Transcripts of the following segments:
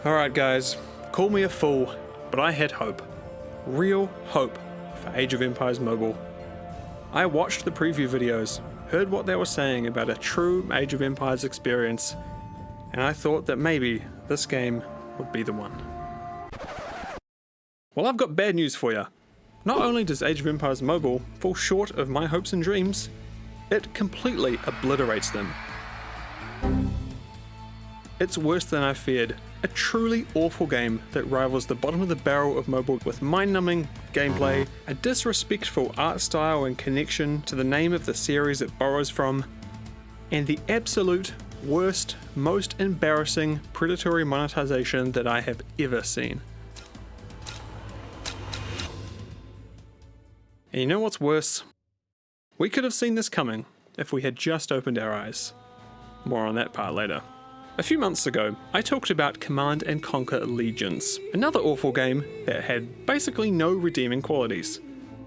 Alright guys, call me a fool, but I had hope. Real hope for Age of Empires Mobile. I watched the preview videos, heard what they were saying about a true Age of Empires experience, and I thought that maybe this game would be the one. Well, I've got bad news for you. Not only does Age of Empires Mobile fall short of my hopes and dreams, it completely obliterates them. It's worse than I feared. A truly awful game that rivals the bottom of the barrel of mobile with mind-numbing gameplay, a disrespectful art style and connection to the name of the series it borrows from, and the absolute worst, most embarrassing predatory monetization that I have ever seen. And you know what's worse? We could have seen this coming if we had just opened our eyes. More on that part later. A few months ago, I talked about Command & Conquer Legions, another awful game that had basically no redeeming qualities.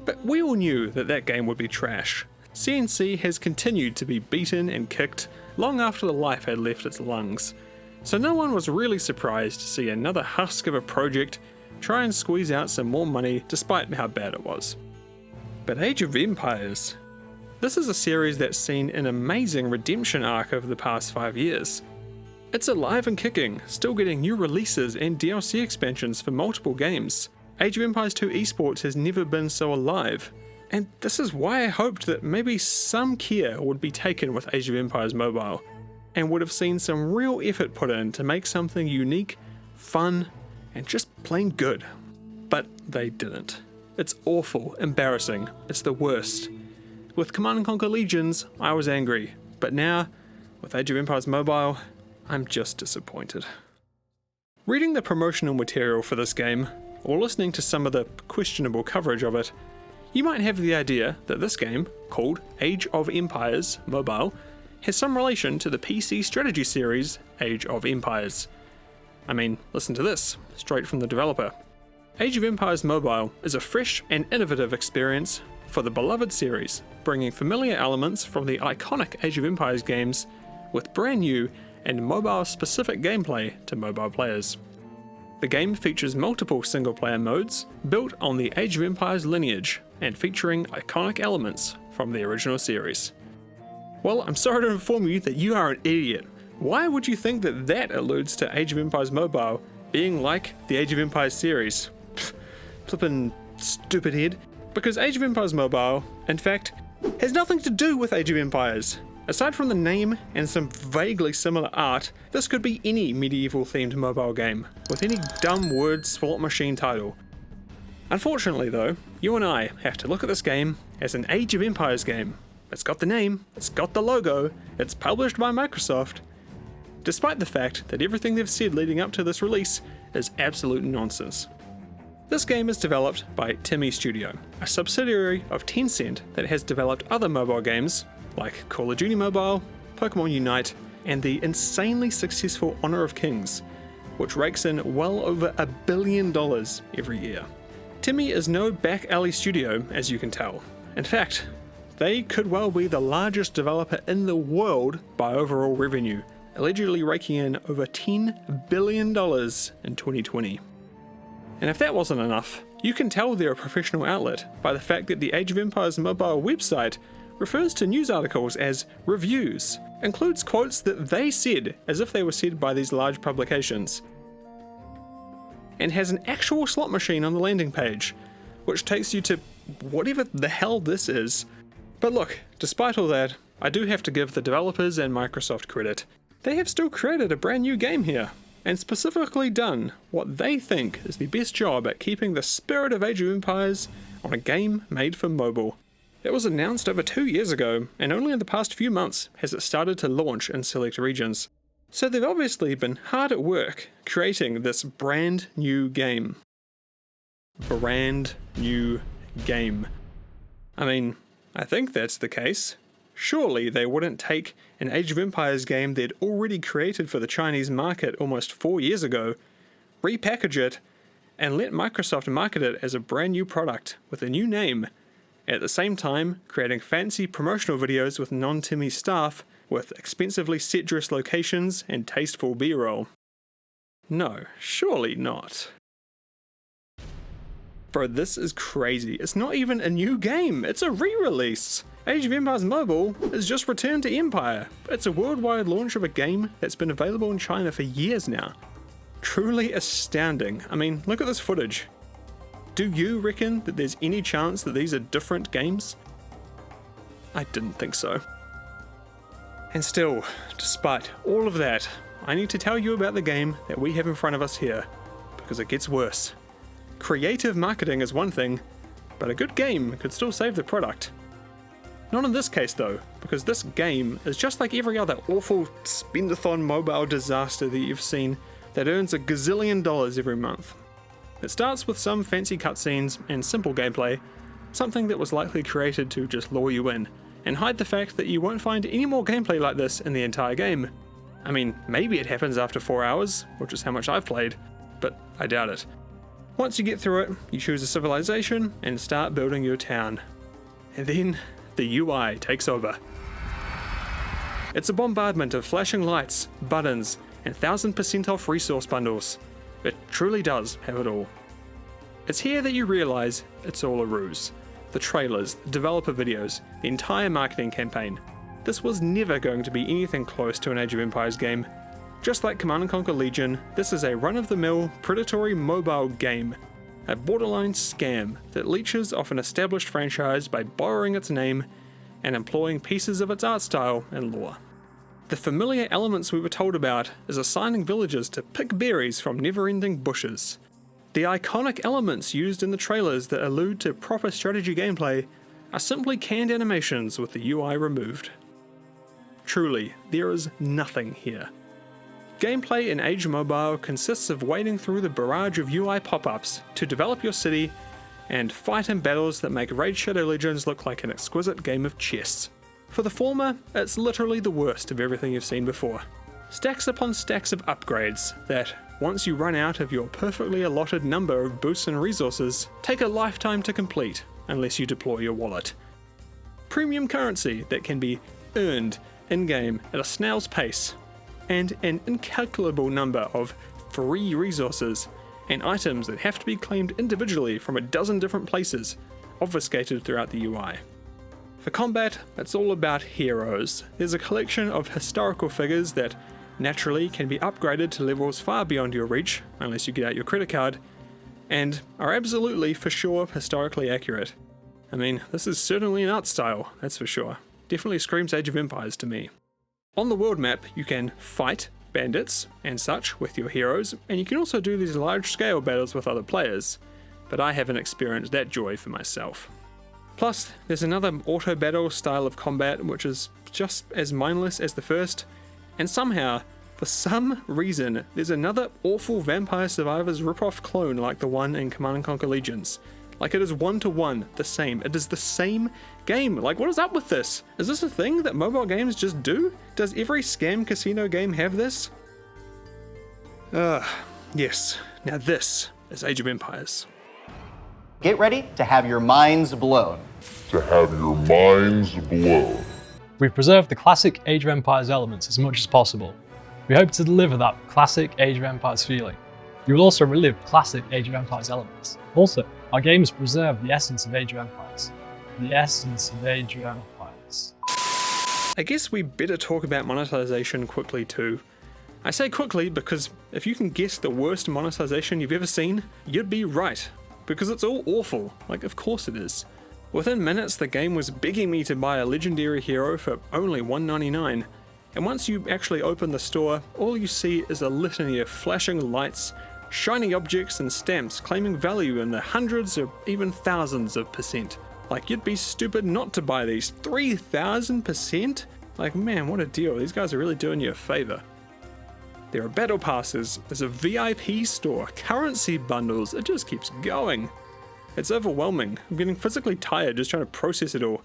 But we all knew that that game would be trash. CNC has continued to be beaten and kicked long after the life had left its lungs, so no one was really surprised to see another husk of a project try and squeeze out some more money despite how bad it was. But Age of Empires? This is a series that's seen an amazing redemption arc over the past 5 years. It's alive and kicking, still getting new releases and DLC expansions for multiple games. Age of Empires 2 esports has never been so alive. And this is why I hoped that maybe some care would be taken with Age of Empires Mobile, and would have seen some real effort put in to make something unique, fun, and just plain good. But they didn't. It's awful, embarrassing, it's the worst. With Command & Conquer Legions, I was angry, but now, with Age of Empires Mobile, I'm just disappointed. Reading the promotional material for this game, or listening to some of the questionable coverage of it, you might have the idea that this game, called Age of Empires Mobile, has some relation to the PC strategy series Age of Empires. I mean, listen to this, straight from the developer. Age of Empires Mobile is a fresh and innovative experience for the beloved series, bringing familiar elements from the iconic Age of Empires games with brand new and mobile-specific gameplay to mobile players. The game features multiple single-player modes built on the Age of Empires lineage and featuring iconic elements from the original series. Well, I'm sorry to inform you that you are an idiot. Why would you think that that alludes to Age of Empires Mobile being like the Age of Empires series? Flippin' stupid head. Because Age of Empires Mobile, in fact, has nothing to do with Age of Empires. Aside from the name and some vaguely similar art, this could be any medieval-themed mobile game, with any dumb word slot machine title. Unfortunately though, you and I have to look at this game as an Age of Empires game. It's got the name, it's got the logo, it's published by Microsoft, despite the fact that everything they've said leading up to this release is absolute nonsense. This game is developed by Timmy Studio, a subsidiary of Tencent that has developed other mobile games like Call of Duty Mobile, Pokemon Unite, and the insanely successful Honor of Kings, which rakes in well over $1 billion every year. Timmy is no back alley studio, as you can tell. In fact, they could well be the largest developer in the world by overall revenue, allegedly raking in over $10 billion in 2020. And if that wasn't enough, you can tell they're a professional outlet by the fact that the Age of Empires Mobile website refers to news articles as reviews, includes quotes that they said as if they were said by these large publications, and has an actual slot machine on the landing page, which takes you to whatever the hell this is. But look, despite all that, I do have to give the developers and Microsoft credit. They have still created a brand new game here, and specifically done what they think is the best job at keeping the spirit of Age of Empires on a game made for mobile. It was announced over 2 years ago, and only in the past few months has it started to launch in select regions. So they've obviously been hard at work creating this brand new game. Brand new game. I mean, I think that's the case. Surely they wouldn't take an Age of Empires game they'd already created for the Chinese market almost 4 years ago, repackage it, and let Microsoft market it as a brand new product with a new name, at the same time creating fancy promotional videos with non-Timmy staff with expensively set dress locations and tasteful B-roll. No, surely not. Bro, this is crazy. It's not even a new game, it's a re-release. Age of Empires Mobile has just returned to Empire. It's a worldwide launch of a game that's been available in China for years now. Truly astounding. I mean, look at this footage. Do you reckon that there's any chance that these are different games? I didn't think so. And still, despite all of that, I need to tell you about the game that we have in front of us here, because it gets worse. Creative marketing is one thing, but a good game could still save the product. Not in this case though, because this game is just like every other awful spendathon mobile disaster that you've seen that earns $1 gazillion every month. It starts with some fancy cutscenes and simple gameplay, something that was likely created to just lure you in, and hide the fact that you won't find any more gameplay like this in the entire game. I mean, maybe it happens after 4 hours, which is how much I've played, but I doubt it. Once you get through it, you choose a civilization and start building your town. And then the UI takes over. It's a bombardment of flashing lights, buttons, and 1000% off resource bundles. It truly does have it all. It's here that you realize it's all a ruse. The trailers, the developer videos, the entire marketing campaign. This was never going to be anything close to an Age of Empires game. Just like Command & Conquer Legion, this is a run-of-the-mill, predatory mobile game. A borderline scam that leeches off an established franchise by borrowing its name and employing pieces of its art style and lore. The familiar elements we were told about is assigning villagers to pick berries from never-ending bushes. The iconic elements used in the trailers that allude to proper strategy gameplay are simply canned animations with the UI removed. Truly, there is nothing here. Gameplay in Age Mobile consists of wading through the barrage of UI pop-ups to develop your city and fight in battles that make Raid Shadow Legends look like an exquisite game of chess. For the former, it's literally the worst of everything you've seen before. Stacks upon stacks of upgrades that, once you run out of your perfectly allotted number of boosts and resources, take a lifetime to complete unless you deploy your wallet. Premium currency that can be earned in-game at a snail's pace, and an incalculable number of free resources and items that have to be claimed individually from a dozen different places, obfuscated throughout the UI. For combat, it's all about heroes. There's a collection of historical figures that naturally can be upgraded to levels far beyond your reach, unless you get out your credit card, and are absolutely, for sure, historically accurate. I mean, this is certainly an art style, that's for sure. Definitely screams Age of Empires to me. On the world map, you can fight bandits and such with your heroes, and you can also do these large-scale battles with other players, but I haven't experienced that joy for myself. Plus, there's another auto-battle style of combat which is just as mindless as the first, and somehow, for some reason, there's another awful Vampire Survivors rip-off clone like the one in Command & Conquer Legions. Like, it is one-to-one the same. It is the same game. Like, what is up with this? Is this a thing that mobile games just do? Does every scam casino game have this? Yes. Now this is Age of Empires. Get ready to have your minds blown. We've preserved the classic Age of Empires elements as much as possible. We hope to deliver that classic Age of Empires feeling. You will also relive classic Age of Empires elements. Also, our games preserve the essence of Age of Empires. The essence of Age of Empires. I guess we better talk about monetization quickly too. I say quickly because if you can guess the worst monetization you've ever seen, you'd be right. Because it's all awful. Like, of course it is. Within minutes, the game was begging me to buy a legendary hero for only $1.99. And once you actually open the store, all you see is a litany of flashing lights, shiny objects and stamps claiming value in the hundreds or even thousands of percent. Like, you'd be stupid not to buy these. 3,000%? Like, man, what a deal. These guys are really doing you a favor. There are battle passes, there's a VIP store, currency bundles, it just keeps going. It's overwhelming. I'm getting physically tired just trying to process it all.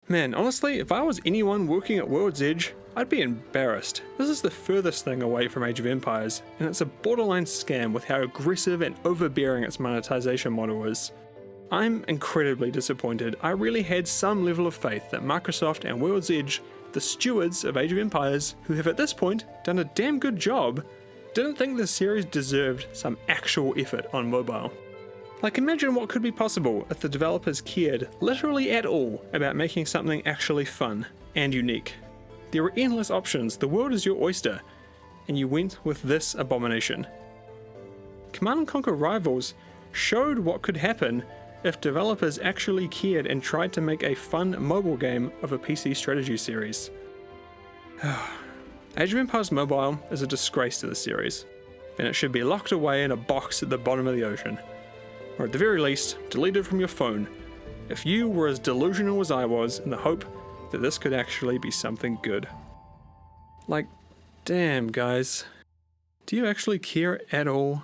Man, honestly, if I was anyone working at World's Edge, I'd be embarrassed. This is the furthest thing away from Age of Empires, and it's a borderline scam with how aggressive and overbearing its monetization model is. I'm incredibly disappointed. I really had some level of faith that Microsoft and World's Edge, the stewards of Age of Empires, who have at this point done a damn good job, didn't think the series deserved some actual effort on mobile. Like, imagine what could be possible if the developers cared literally at all about making something actually fun and unique. There were endless options, the world is your oyster, and you went with this abomination. Command & Conquer Rivals showed what could happen if developers actually cared and tried to make a fun mobile game of a PC strategy series. Age of Empires Mobile is a disgrace to the series, and it should be locked away in a box at the bottom of the ocean, or at the very least, deleted from your phone, if you were as delusional as I was in the hope that this could actually be something good. Like, damn guys, do you actually care at all?